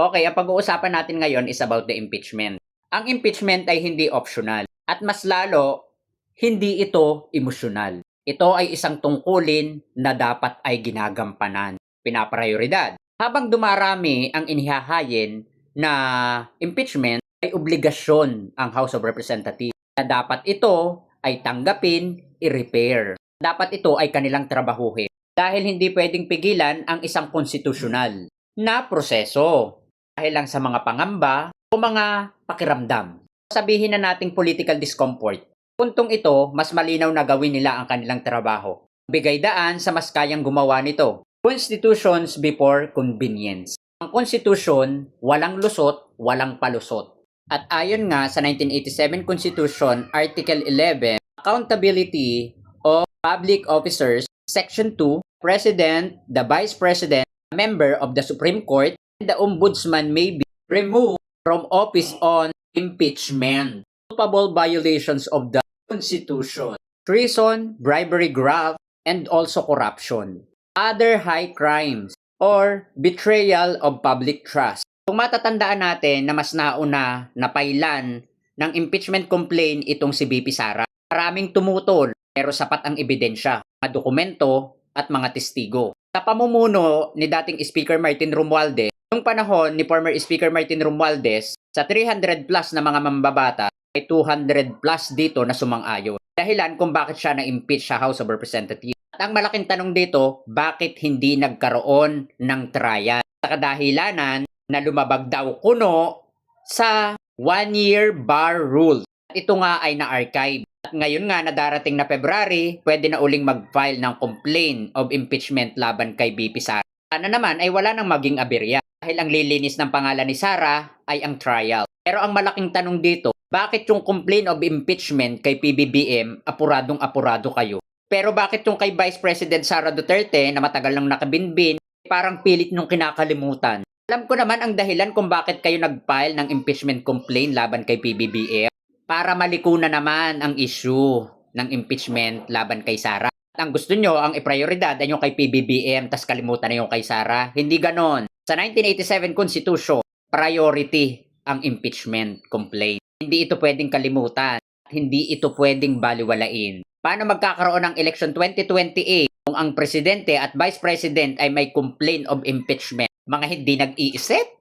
Okay, ang pag-uusapan natin ngayon is about the impeachment. Ang impeachment ay hindi optional at mas lalo, hindi ito emosyonal. Ito ay isang tungkulin na dapat ay ginagampanan, pinaprioridad. Habang dumarami ang inihahayin na impeachment, ay obligasyon ang House of Representatives na dapat ito ay tanggapin, i-repair. Dapat ito ay kanilang trabahuhin dahil hindi pwedeng pigilan ang isang konstitusyonal na proseso dahil lang sa mga pangamba o mga pakiramdam. Sabihin na nating political discomfort. Puntong ito, mas malinaw na gawin nila ang kanilang trabaho. Bigay daan sa mas kayang gumawa nito. Constitutions before convenience. Ang konstitusyon, walang lusot, walang palusot. At ayon nga sa 1987 Constitution, Article 11, Accountability of Public Officers, Section 2, President, the Vice President, member of the Supreme Court, and the Ombudsman may be removed from office on impeachment. Culpable violations of the Constitution, treason, bribery, graft, and also corruption. Other high crimes or betrayal of public trust. Kung matatandaan natin na mas nauna napailan ng impeachment complaint itong si BP Sara, maraming tumutol pero sapat ang ebidensya, mga dokumento at mga testigo. Sa pamumuno ni dating Speaker Martin Romualdez, noong panahon ni former Speaker Martin Romualdez, sa 300 plus na mga mambabata, ay 200 plus dito na sumang-ayon. Dahilan kung bakit siya na-impeach sa House of Representatives. At ang malaking tanong dito, bakit hindi nagkaroon ng trial? Sa kadahilanan na lumabag daw kuno sa 1-year bar rule. At ito nga ay na-archive. At ngayon nga na darating na February, pwede na uling mag-file ng complaint of impeachment laban kay BP Sara. Sana naman ay wala nang maging aberya dahil ang lilinis ng pangalan ni Sara ay ang trial. Pero ang malaking tanong dito, bakit yung complaint of impeachment kay PBBM apuradong-apurado kayo? Pero bakit yung kay Vice President Sara Duterte na matagal nang nakabinbin, parang pilit nung kinakalimutan? Alam ko naman ang dahilan kung bakit kayo nag-file ng impeachment complaint laban kay PBBM. Para maliko na naman ang issue ng impeachment laban kay Sara. At ang gusto nyo, ang i-prioridad ay yung kay PBBM, tas kalimutan na yung kay Sara. Hindi ganon. Sa 1987 Constitution, priority ang impeachment complaint. Hindi ito pwedeng kalimutan. Hindi ito pwedeng baliwalain. Paano magkakaroon ng election 2028 kung ang presidente at vice president ay may complaint of impeachment? Mga hindi nag-iisip?